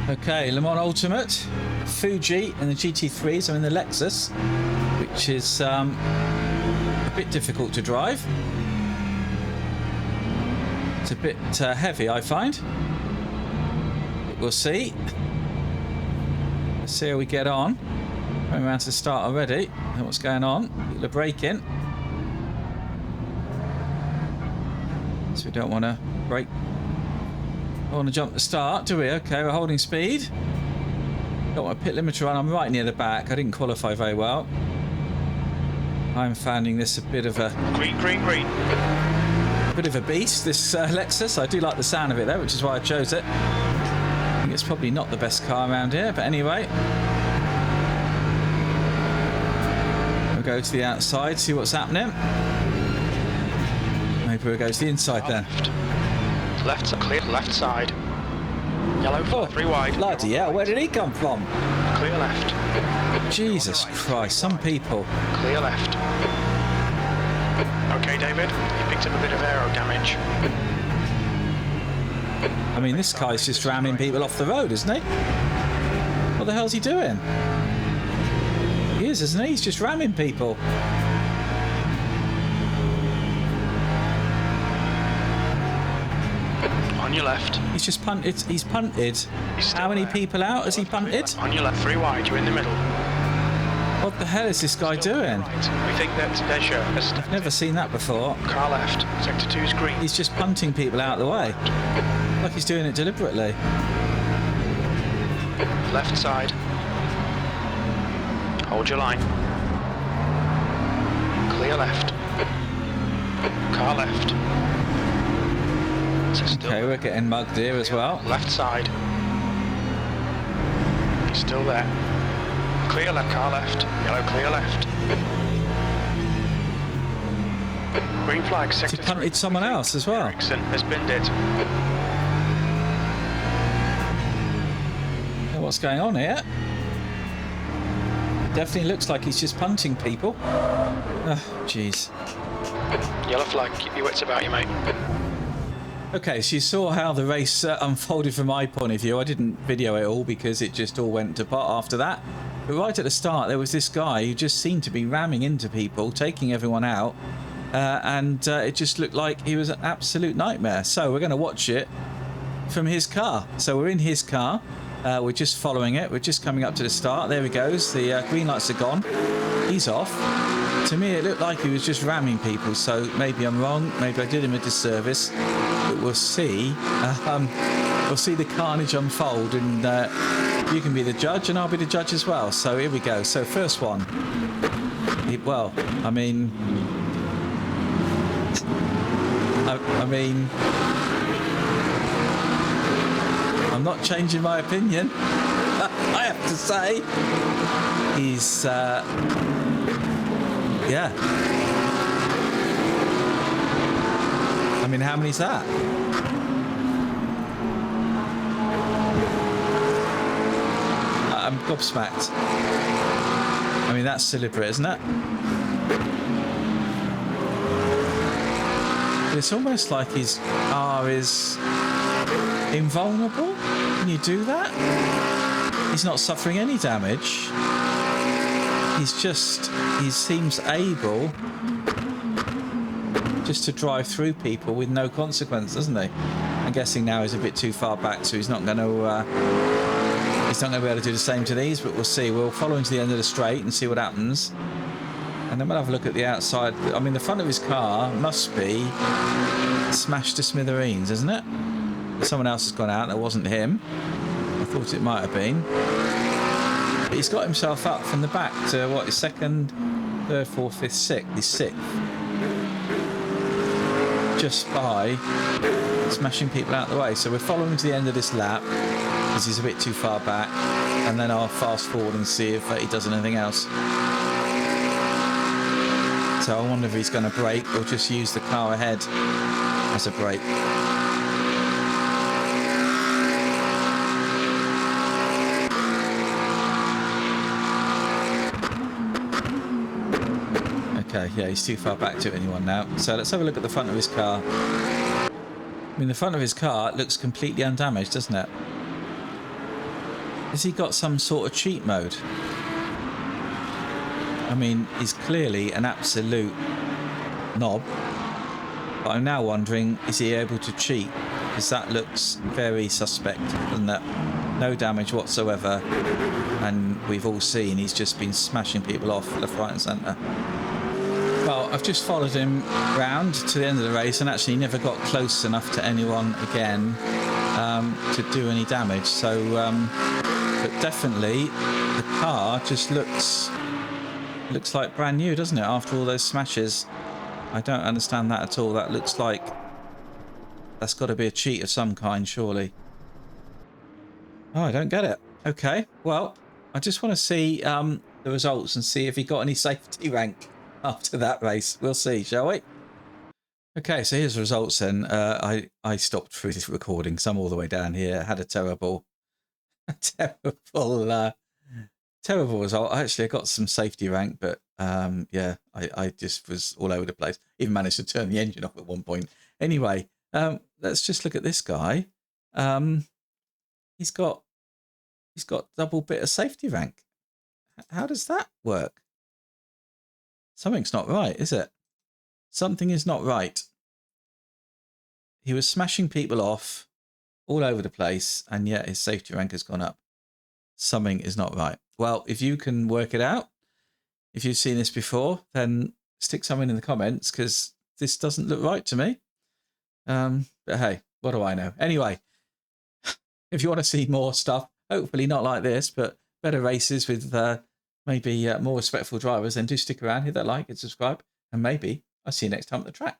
Okay, Le Mans Ultimate, Fuji and the GT3s. I'm in the Lexus, which is a bit difficult to drive. It's a bit heavy, I find. But we'll see. Let's see how we get on. Going around to the start already. Know what's going on? People are braking. So we don't want to brake. I want to jump the start, do we? Okay, we're holding speed. Don't want to pit limiter on. I'm right near the back. I didn't qualify very well. I'm finding this a bit of a... Green, green, green. A bit of a beast, this Lexus. I do like the sound of it, though, which is why I chose it. I think it's probably not the best car around here, but anyway. We'll go to the outside, see what's happening. Maybe we'll go to the inside then. Left, clear, left side. Yellow flag, 3 wide. Bloody hell, where did he come from? Clear left. Jesus Christ, some people. Clear left. Okay, David, you picked up a bit of aero damage. I mean, this guy's just ramming people off the road, isn't he? What the hell's he doing? He is, isn't he? He's just ramming people. On your left. He's just punted. He's punted. How many people out has he punted? On your left, 3 wide, you're in the middle. What the hell is this guy doing? Right. We think that Deja has... I've never seen that before. Car left, sector 2's green. He's just punting people out of the way. Like he's doing it deliberately. Left side. Hold your line. Clear left. Car left. Okay, we're getting mugged here as well. Left side. He's still there. Clear left, car left. Yellow, clear left. Green flag, sector 3. He punted someone else as well. Ericsson has binned it. What's going on here? Definitely looks like he's just punting people. Oh, jeez. Yellow flag, keep your wits about you, mate. Okay, so you saw how the race unfolded from my point of view. I didn't video it all because it just all went to pot after that. But right at the start, there was this guy who just seemed to be ramming into people, taking everyone out. And it just looked like he was an absolute nightmare. So we're going to watch it from his car. So we're in his car. We're just following it. We're just coming up to the start. There he goes. The green lights are gone. He's off. To me, it looked like he was just ramming people. So maybe I'm wrong. Maybe I did him a disservice. But we'll see. We'll see the carnage unfold, and you can be the judge, and I'll be the judge as well. So here we go. So first one. Well, I mean, I'm not changing my opinion. I have to say, he's yeah. I mean, how many's that? I'm gobsmacked. I mean, that's deliberate, isn't it? It's almost like his car is invulnerable. Can you do that? He's not suffering any damage. He seems able just to drive through people with no consequence, doesn't he? I'm guessing now he's a bit too far back, so he's not going to be able to do the same to these, but we'll see. We'll follow him to the end of the straight and see what happens. And then we'll have a look at the outside. I mean, the front of his car must be smashed to smithereens, isn't it? Someone else has gone out. That wasn't him. I thought it might have been. But he's got himself up from the back to, what, his second, third, fourth, fifth, sixth. He's sixth. Just by smashing people out of the way. So we're following to the end of this lap because he's a bit too far back. And then I'll fast forward and see if he does anything else. So I wonder if he's going to brake or just use the car ahead as a brake. Okay, yeah, he's too far back to anyone now. So let's have a look at the front of his car. I mean, the front of his car looks completely undamaged, doesn't it? Has he got some sort of cheat mode? I mean, he's clearly an absolute knob. But I'm now wondering, is he able to cheat? Because that looks very suspect, doesn't it? No damage whatsoever. And we've all seen he's just been smashing people off left, right and centre. Well, I've just followed him round to the end of the race and actually never got close enough to anyone again to do any damage. So, but definitely the car just looks like brand new, doesn't it? After all those smashes. I don't understand that at all. That looks like that's got to be a cheat of some kind, surely. Oh, I don't get it. Okay, well, I just want to see the results and see if he got any safety rank after that race. We'll see, shall we? Okay, so here's the results then. I stopped through this recording, so I'm all the way down here. Had a terrible terrible result. Actually, I got some safety rank, but yeah, I just was all over the place. Even managed to turn the engine off at one point. Anyway, let's just look at this guy. He's got double bit of safety rank. How does that work? Something's not right, is it? Something is not right. He was smashing people off all over the place, and yet his safety rank has gone up. Something is not right. Well, if you can work it out, if you've seen this before, then stick something in the comments, because this doesn't look right to me. But hey, what do I know? Anyway, if you want to see more stuff, hopefully not like this, but better races with maybe more respectful drivers, then do stick around, hit that like and subscribe, and maybe I'll see you next time at the track.